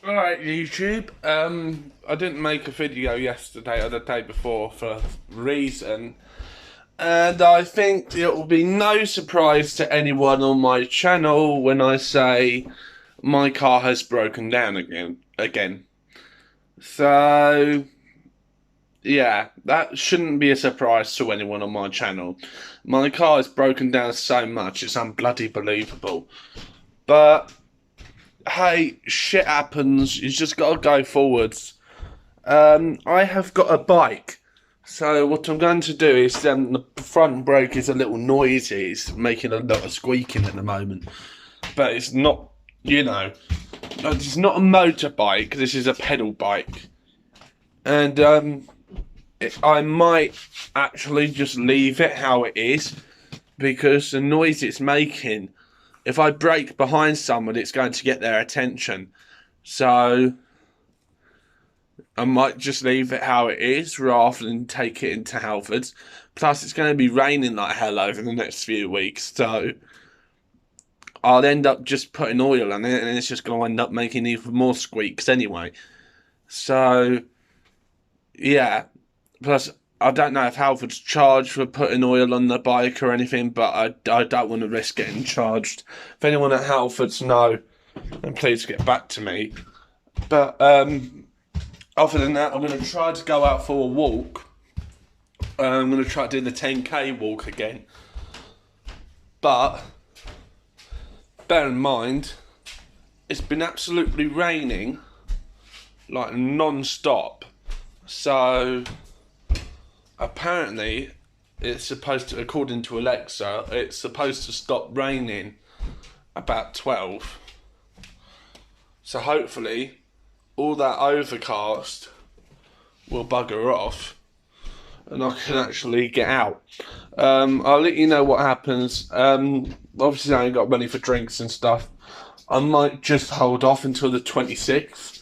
Alright, YouTube. I didn't make a video yesterday or the day before for a reason. And I think it will be no surprise to anyone on my channel when I say my car has broken down again. So, yeah, that shouldn't be a surprise to anyone on my channel. My car has broken down so much, it's unbloody believable. But hey, shit happens. You just gotta go forwards. I have got a bike, so what I'm going to do is the front brake is a little noisy. It's making a lot of squeaking at the moment, but it's not. It's not a motorbike. This is a pedal bike, and I might actually just leave it how it is because the noise it's making. If I brake behind someone, it's going to get their attention. So I might just leave it how it is rather than take it into Halfords. Plus, it's going to be raining like hell over the next few weeks. So I'll end up just putting oil on it and it's just going to end up making even more squeaks anyway. So, yeah. Plus, I don't know if Halfords charge for putting oil on the bike or anything, but I don't want to risk getting charged. If anyone at Halfords know, then please get back to me. But other than that, I'm going to try to go out for a walk. I'm going to try to do the 10k walk again. But bear in mind, it's been absolutely raining, like non-stop. So apparently, it's supposed to, according to Alexa, it's supposed to stop raining about 12. So hopefully, all that overcast will bugger off and I can actually get out. I'll let you know what happens. Obviously, I ain't got money for drinks and stuff. I might just hold off until the 26th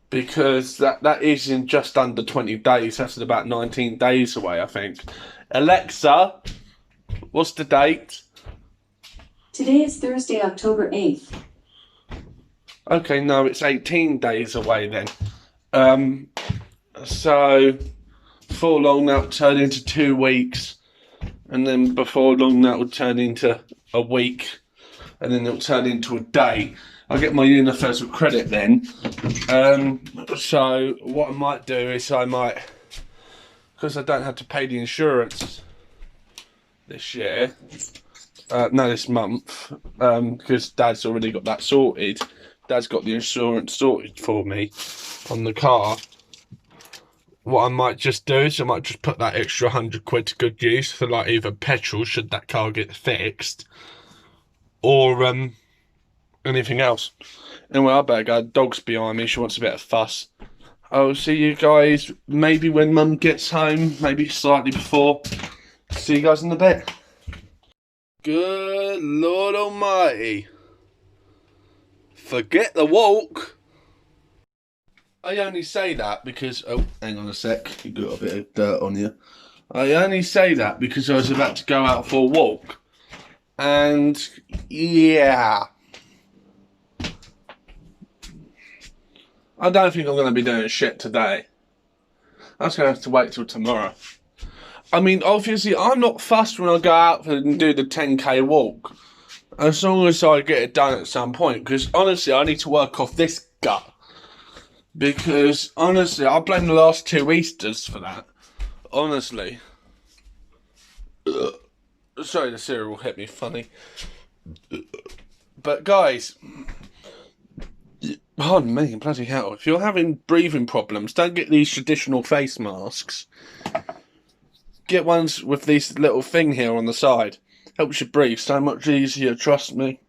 because that is in just under 20 days. That's in about 19 days away, I think. Alexa, what's the date? Today is Thursday, October 8th. Okay, no, it's 18 days away then. So before long that'll turn into 2 weeks, and then before long that will turn into a week, and then it'll turn into a day. I'll get my universal credit then. So what I might do is because I don't have to pay the insurance this year, no, this month, because Dad's already got that sorted. Dad's got the insurance sorted for me on the car. What I might just do is I might just put that extra £100 to good use for like either petrol should that car get fixed, or anything else. Anyway, I better go. Dog's behind me. She wants a bit of fuss. I'll see you guys maybe when Mum gets home, maybe slightly before. See you guys in a bit. Good Lord Almighty. Forget the walk. I only say that because... Oh, hang on a sec. You got a bit of dirt on you. I only say that because I was about to go out for a walk. And, yeah. I don't think I'm going to be doing shit today. That's going to have to wait till tomorrow. I mean, obviously, I'm not fussed when I go out and do the 10k walk. As long as I get it done at some point. Because, honestly, I need to work off this gut. Because, honestly, I blame the last 2 Easters for that. Honestly. Sorry, the cereal hit me funny. But, guys... Pardon me, bloody hell. If you're having breathing problems, don't get these traditional face masks. Get ones with this little thing here on the side. Helps you breathe so much easier, trust me.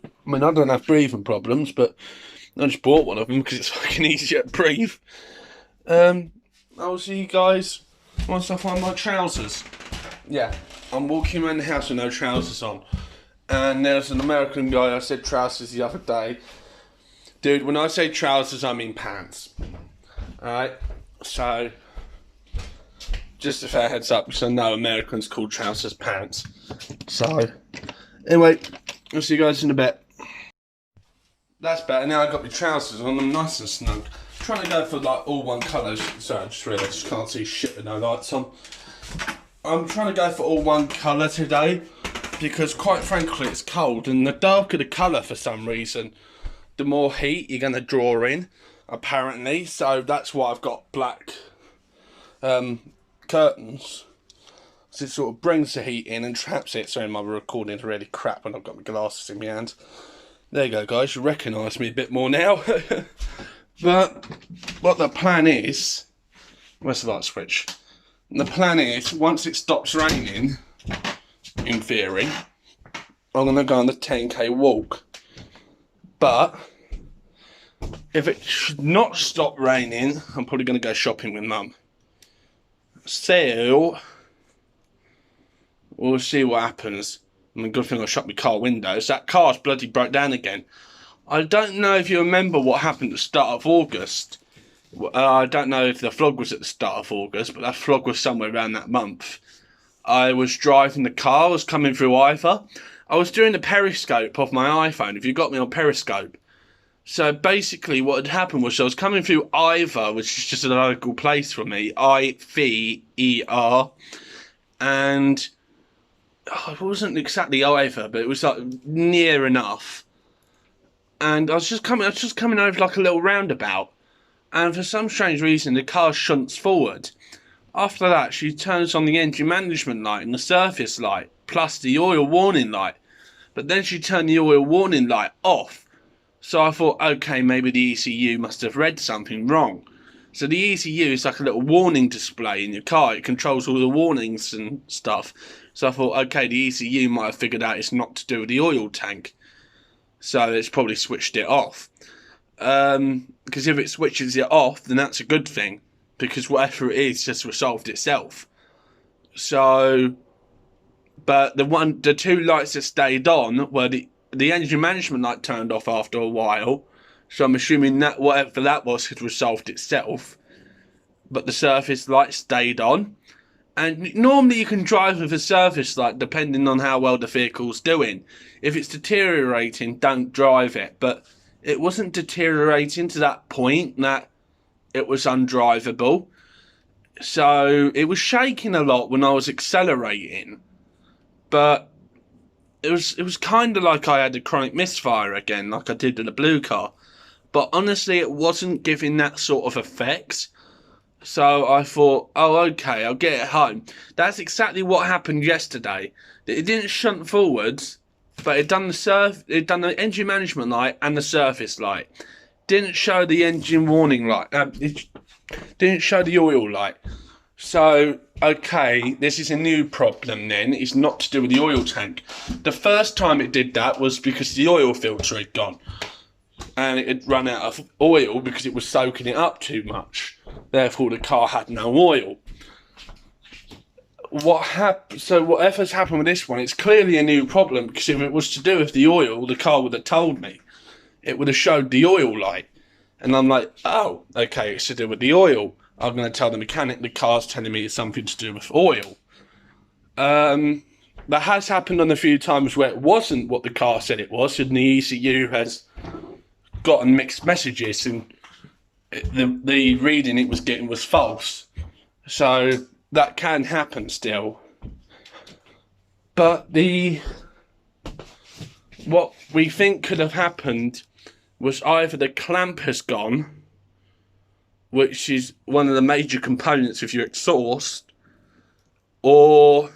I mean, I don't have breathing problems, but I just bought one of them because it's fucking easier to breathe. I'll see you guys once I find my trousers. Yeah, I'm walking around the house with no trousers on. And there's an American guy, I said trousers the other day. Dude, when I say trousers, I mean pants. Alright? So, just a fair heads up, because I know Americans call trousers pants. So, anyway, I'll see you guys in a bit. That's better. Now I've got my trousers on, I'm nice and snug. Trying to go for like all one colour. Sorry, I just realised I just can't see shit with no lights on. I'm trying to go for all one colour today because quite frankly it's cold, and the darker the colour for some reason, the more heat you're going to draw in, apparently. So that's why I've got black curtains. So it sort of brings the heat in and traps it. Sorry, my recording's really crap and I've got my glasses in my hand. There you go, guys. You recognise me a bit more now. But what the plan is... Where's the light switch? The plan is, once it stops raining, in theory, I'm going to go on the 10k walk. But if it should not stop raining, I'm probably going to go shopping with Mum. So, we'll see what happens. I mean, good thing I shut my car windows. That car's bloody broke down again. I don't know if you remember what happened at the start of August. I don't know if the vlog was at the start of August, but that vlog was somewhere around that month. I was driving the car, I was coming through Iver. I was doing the Periscope off my iPhone, if you got me on Periscope. So basically what had happened was I was coming through Iver, which is just a local place for me, I-V-E-R, and it wasn't exactly Iver, but it was like near enough. And I was just coming over like a little roundabout, and for some strange reason the car shunts forward. After that, she turns on the engine management light and the surface light, plus the oil warning light. But then she turned the oil warning light off. So I thought, okay, maybe the ECU must have read something wrong. So the ECU is like a little warning display in your car. It controls all the warnings and stuff. So I thought, okay, the ECU might have figured out it's not to do with the oil tank. So it's probably switched it off. Because if it switches it off, then that's a good thing. Because whatever it is just resolved itself. So, but the two lights that stayed on were the engine management light turned off after a while. So I'm assuming that whatever that was had resolved itself. But the surface light stayed on. And normally you can drive with a surface light depending on how well the vehicle's doing. If it's deteriorating, don't drive it. But it wasn't deteriorating to that point that it was undrivable. So it was shaking a lot when I was accelerating. But it was kind of like I had a chronic misfire again, like I did with the blue car. But honestly, it wasn't giving that sort of effect. So I thought, oh, okay, I'll get it home. That's exactly what happened yesterday. It didn't shunt forwards, but it done the engine management light and the surface light. Didn't show the engine warning light. It didn't show the oil light. So, okay, this is a new problem then. It's not to do with the oil tank. The first time it did that was because the oil filter had gone. And it had run out of oil because it was soaking it up too much. Therefore, the car had no oil. So whatever's happened with this one, it's clearly a new problem, because if it was to do with the oil, the car would have told me. It would have showed the oil light. And I'm like, oh, okay, it's to do with the oil. I'm going to tell the mechanic the car's telling me it's something to do with oil. That has happened on a few times where it wasn't what the car said it was, and the ECU has gotten mixed messages, and the reading it was getting was false. So that can happen still. But what we think could have happened was either the clamp has gone, which is one of the major components of your exhaust, or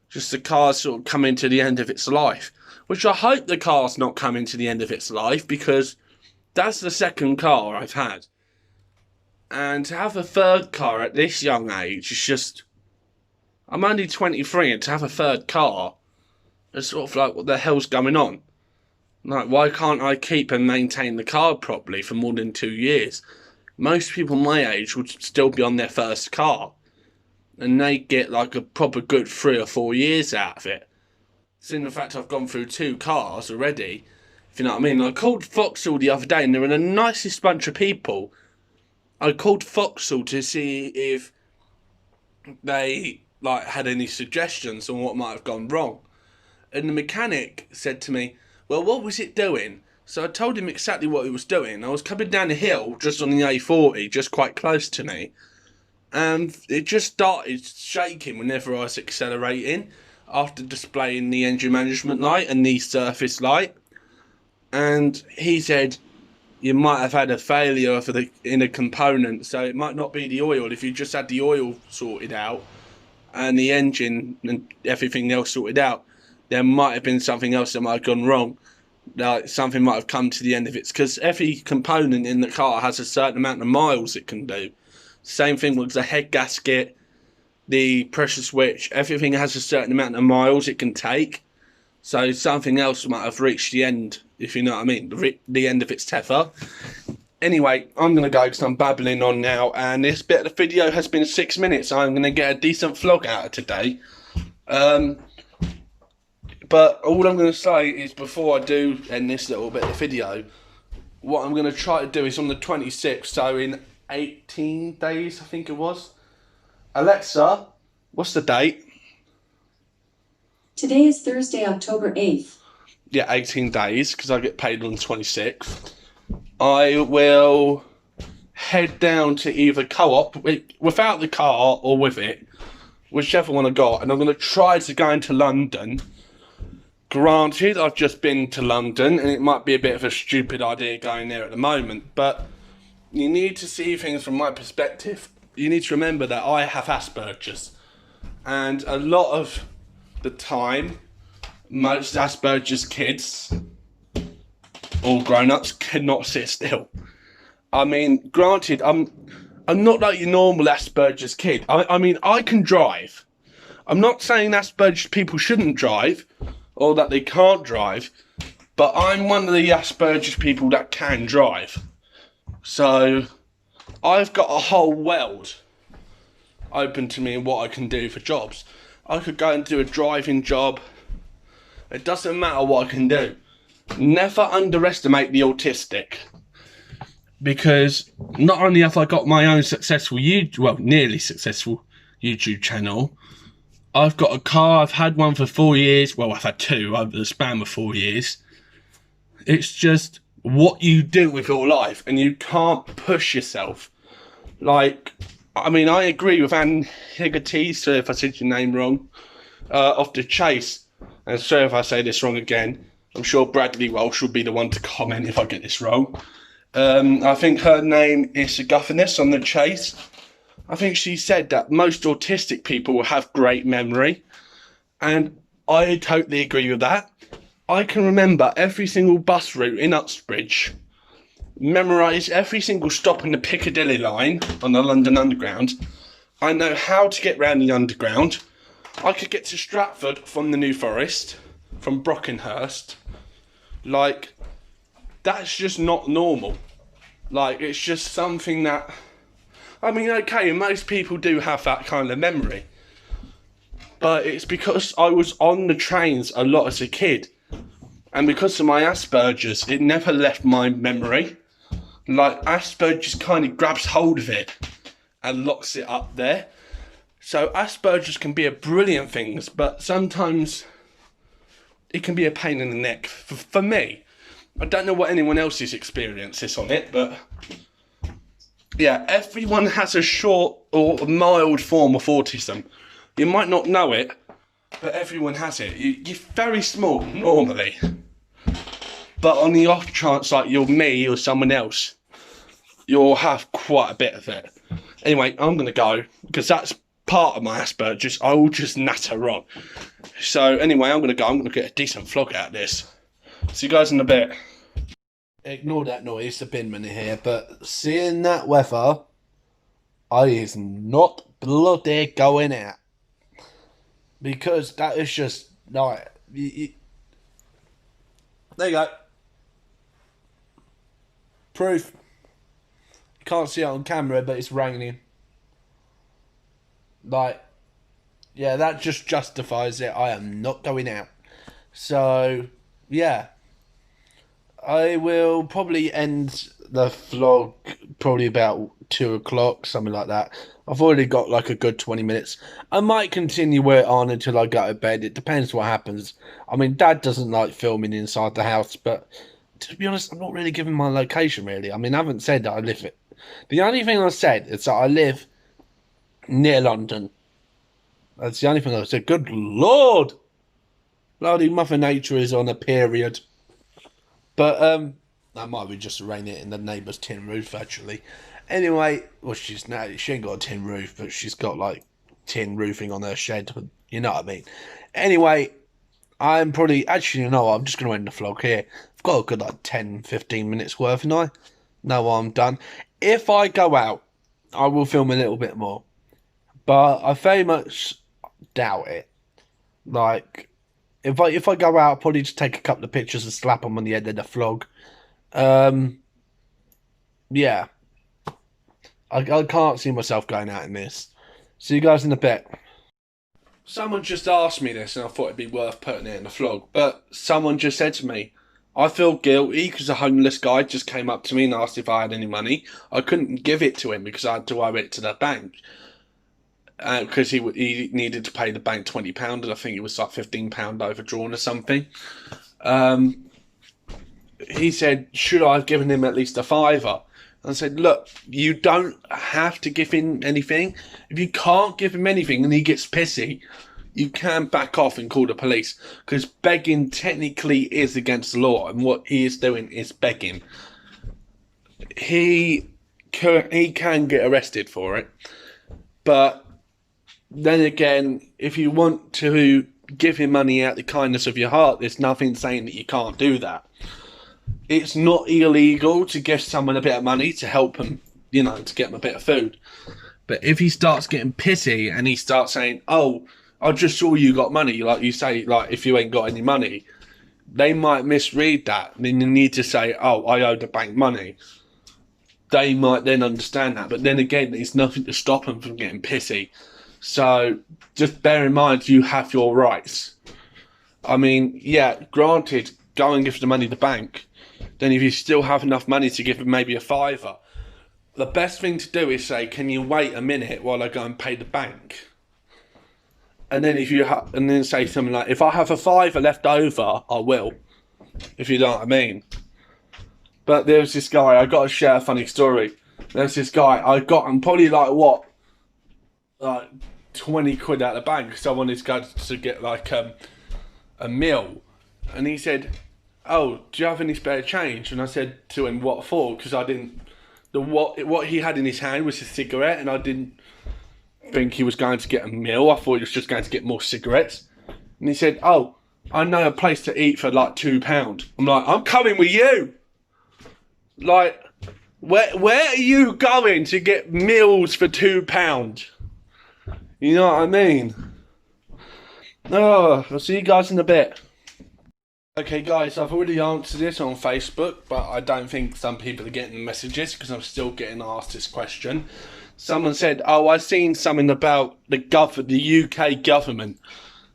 just the car's sort of coming to the end of its life. Which I hope the car's not coming to the end of its life, because that's the second car I've had. And to have a third car at this young age is just... I'm only 23, and to have a third car, it's sort of like, what the hell's going on? Like, why can't I keep and maintain the car properly for more than 2 years? Most people my age would still be on their first car. And they get like a proper good 3 or 4 years out of it. Seeing the fact I've gone through 2 cars already, if you know what I mean. I called Vauxhall the other day, and they were the nicest bunch of people. I called Vauxhall to see if they had any suggestions on what might have gone wrong. And the mechanic said to me, well, what was it doing? So I told him exactly what he was doing. I was coming down the hill just on the A40, just quite close to me, and it just started shaking whenever I was accelerating after displaying the engine management light and the surface light. And he said, you might have had a failure in a component, so it might not be the oil. If you just had the oil sorted out and the engine and everything else sorted out, there might have been something else that might have gone wrong. Like something might have come to the end of it, because every component in the car has a certain amount of miles it can do. Same thing with the head gasket, the pressure switch, everything has a certain amount of miles it can take. So something else might have reached the end, if you know what I mean, the end of its tether. Anyway, I'm going to go because I'm babbling on now, and this bit of the video has been 6 minutes. I'm going to get a decent vlog out of today. But all I'm going to say is, before I do end this little bit of the video, what I'm going to try to do is on the 26th, so in 18 days, I think it was. Alexa, what's the date? Today is Thursday, October 8th. Yeah, 18 days, because I get paid on the 26th. I will head down to either Co-op, without the car, or with it, whichever one I got, and I'm going to try to go into London. Granted, I've just been to London, and it might be a bit of a stupid idea going there at the moment, but you need to see things from my perspective. You need to remember that I have Asperger's, and a lot of the time, most Asperger's kids, or grown-ups, cannot sit still. I mean, granted, I'm not like your normal Asperger's kid. I mean, I can drive. I'm not saying Asperger's people shouldn't drive, or that they can't drive, but I'm one of the Asperger's people that can drive. So I've got a whole world open to me and what I can do for jobs. I could go and do a driving job. It doesn't matter what I can do. Never underestimate the autistic, because not only have I got my own successful nearly successful YouTube channel, I've got a car. I've had one for 4 years. Well, I've had two over the span of 4 years. It's just what you do with your life, and you can't push yourself. Like, I mean, I agree with Anne Hegarty, so if I said your name wrong, of The Chase. And sorry if I say this wrong again. I'm sure Bradley Walsh will be the one to comment if I get this wrong. I think her name is a governess on The Chase. I think she said that most autistic people have great memory, and I totally agree with that. I can remember every single bus route in Uxbridge, memorise every single stop in the Piccadilly line on the London Underground. I know how to get round the Underground. I could get to Stratford from the New Forest, from Brockenhurst. Like, that's just not normal. Like, it's just something that, I mean, okay, most people do have that kind of memory, but it's because I was on the trains a lot as a kid, and because of my Asperger's, it never left my memory. Like, Asperger's kind of grabs hold of it and locks it up there. So Asperger's can be a brilliant thing, but sometimes it can be a pain in the neck for me. I don't know what anyone else's experience is on it, but yeah, everyone has a short or mild form of autism. You might not know it, but everyone has it. You're very small normally, but on the off chance, like you're me or someone else, you'll have quite a bit of it. Anyway, I'm going to go, because that's part of my Asperger's. I will just natter on. So anyway, I'm going to go. I'm going to get a decent vlog out of this. See you guys in a bit. Ignore that noise, the binman here, but seeing that weather, I is not bloody going out. Because that is just, like, there you go. Proof. You can't see it on camera, but it's raining. Like, yeah, that just justifies it. I am not going out. So, yeah. I will probably end the vlog probably about 2 o'clock, something like that. I've already got like a good 20 minutes. I might continue it on until I go to bed. It depends what happens. I mean, Dad doesn't like filming inside the house, but to be honest, I'm not really giving my location, really. I mean, I haven't said that I live it. The only thing I said is that I live near London. That's the only thing I said. Good Lord! Bloody Mother Nature is on a period. But, that might be just raining in the neighbour's tin roof, actually. Anyway, well, she ain't got a tin roof, but she's got, like, tin roofing on her shed. You know what I mean? Anyway, I'm probably... Actually, you know what? I'm just going to end the vlog here. I've got a good, like, 10, 15 minutes worth, and I know I'm done. If I go out, I will film a little bit more. But I very much doubt it. Like, if I go out, I'll probably just take a couple of pictures and slap them on the end of the vlog. Yeah. I can't see myself going out in this. See you guys in a bit. Someone just asked me this and I thought it'd be worth putting it in the vlog. But someone just said to me, I feel guilty because a homeless guy just came up to me and asked if I had any money. I couldn't give it to him because I had to owe it to the bank. Because he needed to pay the bank £20 and I think it was like £15 overdrawn or something. He said, should I have given him at least a fiver? And I said, look, you don't have to give him anything. If you can't give him anything and he gets pissy, you can back off and call the police. Because begging technically is against the law. And what he is doing is begging. He can get arrested for it. But then again, if you want to give him money out of the kindness of your heart, there's nothing saying that you can't do that. It's not illegal to give someone a bit of money to help him, you know, to get him a bit of food. But if he starts getting pissy and he starts saying, oh, I just saw you got money, like you say, like if you ain't got any money, they might misread that. Then you need to say, oh, I owe the bank money. They might then understand that. But then again, there's nothing to stop them from getting pissy. So just bear in mind you have your rights. I mean, yeah, granted, go and give the money to the bank. Then if you still have enough money to give them maybe a fiver, the best thing to do is say, can you wait a minute while I go and pay the bank? And then and then say something like, if I have a fiver left over, I will. If you know what I mean. But there's this guy, I got to share a funny story. There's this guy, I got him probably like what? Like 20 quid out of the bank because I wanted to go to get like a meal. And he said, oh, do you have any spare change? And I said to him, what for? Because I didn't... What he had in his hand was a cigarette, and I didn't think he was going to get a meal. I thought he was just going to get more cigarettes. And he said, oh, I know a place to eat for like £2. I'm like, I'm coming with you! Like, where are you going to get meals for £2? You know what I mean? Oh, I'll see you guys in a bit. Okay guys, I've already answered this on Facebook, but I don't think some people are getting the messages because I'm still getting asked this question. Someone said, oh, I've seen something about the UK government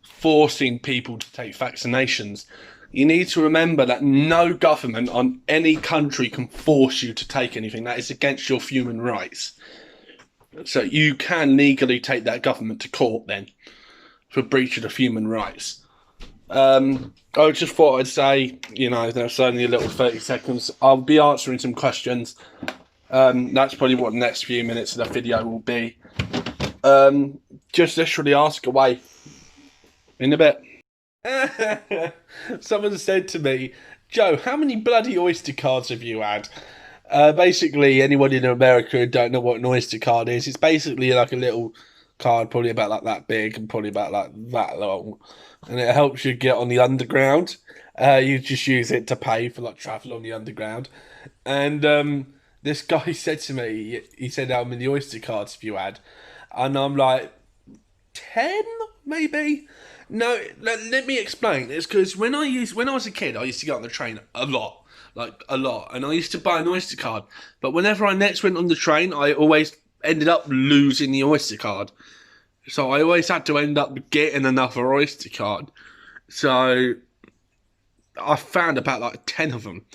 forcing people to take vaccinations. You need to remember that no government on any country can force you to take anything. That is against your human rights. So you can legally take that government to court then for breach of human rights. I just thought I'd say, you know, there's only a little 30 seconds. I'll be answering some questions. That's probably what the next few minutes of the video will be. Just literally ask away. In a bit. Someone said to me, Joe, how many bloody Oyster cards have you had? Basically, anyone in America who don't know what an Oyster card is, it's basically like a little card, probably about like that big and probably about like that long. And it helps you get on the underground. You just use it to pay for like travel on the underground. And this guy said to me, he said, how many Oyster cards have you had? And I'm like, 10 maybe? No, let me explain. It's because when I was a kid, I used to get on the train a lot, and I used to buy an Oyster card. But whenever I next went on the train, I always ended up losing the Oyster card. So I always had to end up getting another Oyster card. So I found about like 10 of them.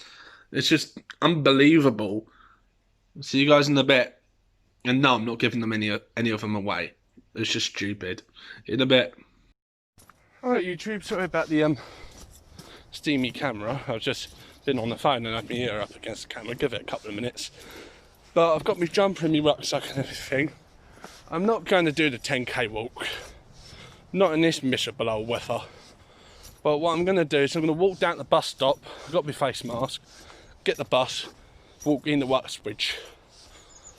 It's just unbelievable. See you guys in a bit. And no, I'm not giving them any of them away. It's just stupid. In a bit. Alright YouTube, sorry about the steamy camera. I was just been on the phone and had my ear up against the camera. Give it a couple of minutes. But I've got my jumper and my rucksack and everything. I'm not going to do the 10k walk. Not in this miserable old weather. But what I'm going to do is I'm going to walk down to the bus stop. I've got my face mask. Get the bus. Walk into Uxbridge.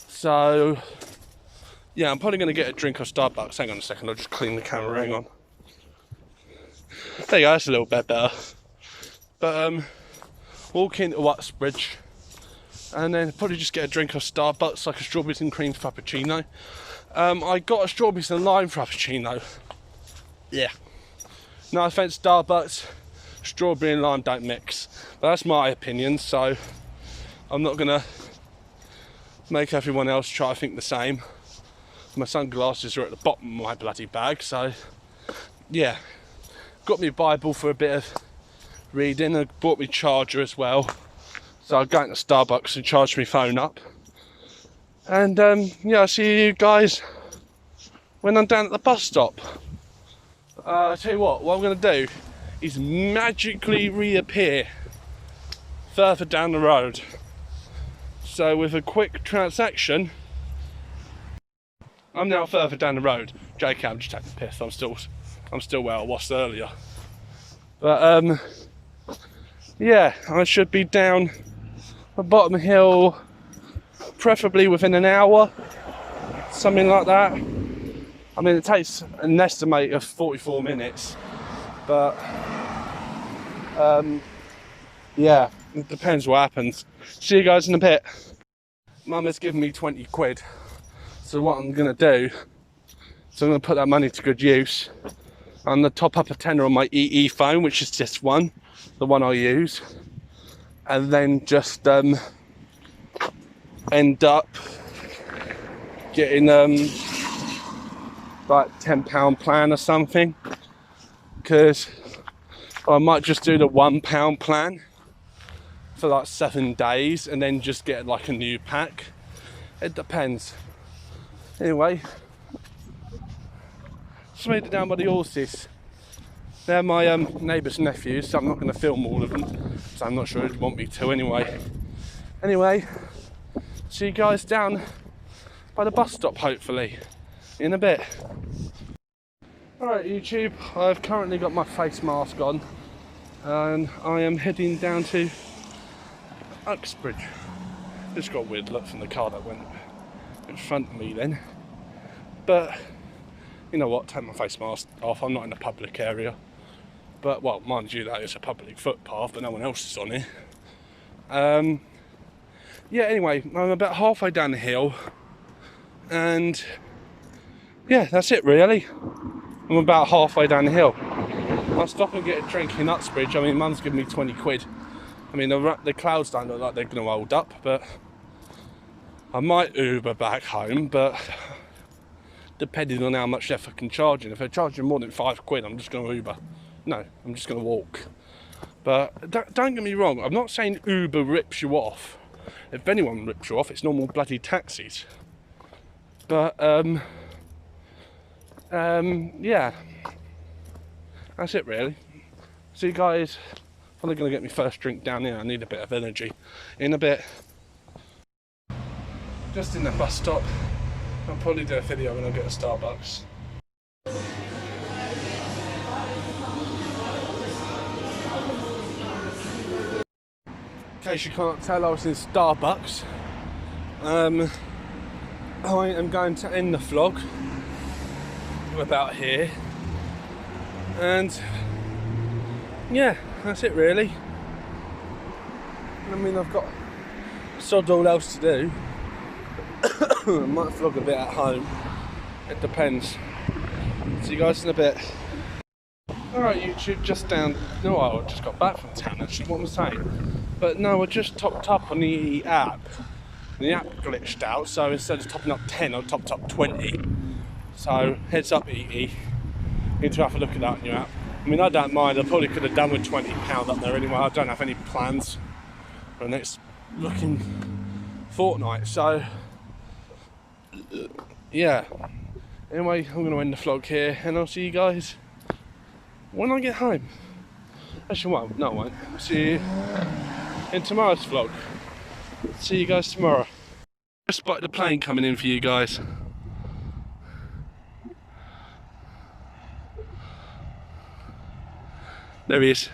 So, yeah, I'm probably going to get a drink of Starbucks. Hang on a second, I'll just clean the camera. Hang on. There you go, that's a little bit better. But, walk into Uxbridge. And then probably just get a drink of Starbucks, like a strawberries and cream frappuccino. I got a strawberries and lime frappuccino. Yeah. No offence, Starbucks, strawberry and lime don't mix. But that's my opinion, so I'm not gonna make everyone else try to think the same. My sunglasses are at the bottom of my bloody bag, so yeah. Got me Bible for a bit of reading. I bought me charger as well. So I'll go into Starbucks and charge my phone up. And yeah, I'll see you guys when I'm down at the bus stop. I'll tell you what I'm going to do is magically reappear further down the road. So with a quick transaction, I'm now further down the road. JK, I'm just taking the piss. I'm still where I was earlier. But yeah, I should be down the bottom hill, preferably within an hour, something like that. I mean, it takes an estimate of 44 minutes, but yeah, it depends what happens. See you guys in a bit. Mum has given me 20 quid, so what I'm gonna do is I'm gonna put that money to good use. I'm gonna top up a tenner on my EE phone, which is this one, the one I use, and then just end up getting like £10 plan or something, because I might just do the £1 plan for like 7 days and then just get like a new pack. It depends. Anyway, just made it down by the horses. They're my neighbour's nephews, so I'm not going to film all of them, so I'm not sure they'd want me to anyway. Anyway, see you guys down by the bus stop, hopefully, in a bit. Alright YouTube, I've currently got my face mask on and I am heading down to Uxbridge. Just got a weird look from the car that went in front of me then. But, you know what, take my face mask off, I'm not in a public area. But, well, mind you, that is a public footpath, but no one else is on it. Yeah, anyway, I'm about halfway down the hill. And, yeah, that's it really. I'm about halfway down the hill. I'll stop and get a drink in Uxbridge. I mean, Mum's given me 20 quid. I mean, the clouds don't look like they're going to hold up, but I might Uber back home, but depending on how much they're fucking charging. If they're charging more than 5 quid, I'm just going to Uber. No, I'm just going to walk. But don't get me wrong, I'm not saying Uber rips you off. If anyone rips you off, it's normal bloody taxis. But, yeah. That's it really. See you guys. Probably going to get my first drink down here. I need a bit of energy. In a bit. Just in the bus stop. I'll probably do a video when I get a Starbucks. In case you can't tell, I was in Starbucks. I am going to end the vlog about here. And yeah, that's it really. I mean, I've got sod all else to do. I might vlog a bit at home. It depends. See you guys in a bit. Alright YouTube, just down. No, I just got back from town actually, what am I saying? But no, I just topped up on the app. The app glitched out, so instead of topping up 10, I topped up 20. So heads up EE. Need to have a look at that new app. I mean, I don't mind. I probably could have done with £20 up there anyway. I don't have any plans for the next looking fortnight. So, yeah. Anyway, I'm going to end the vlog here, and I'll see you guys when I get home. Actually, I won't. No, I won't. See you in tomorrow's vlog. See you guys tomorrow. I spotted the plane coming in for you guys. There he is.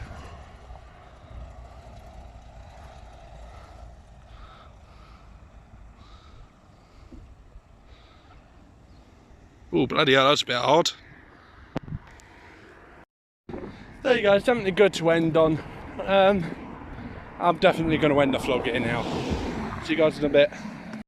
Oh bloody hell, that's a bit hard. There you go, something good to end on. I'm definitely going to end the vlog here now. See you guys in a bit.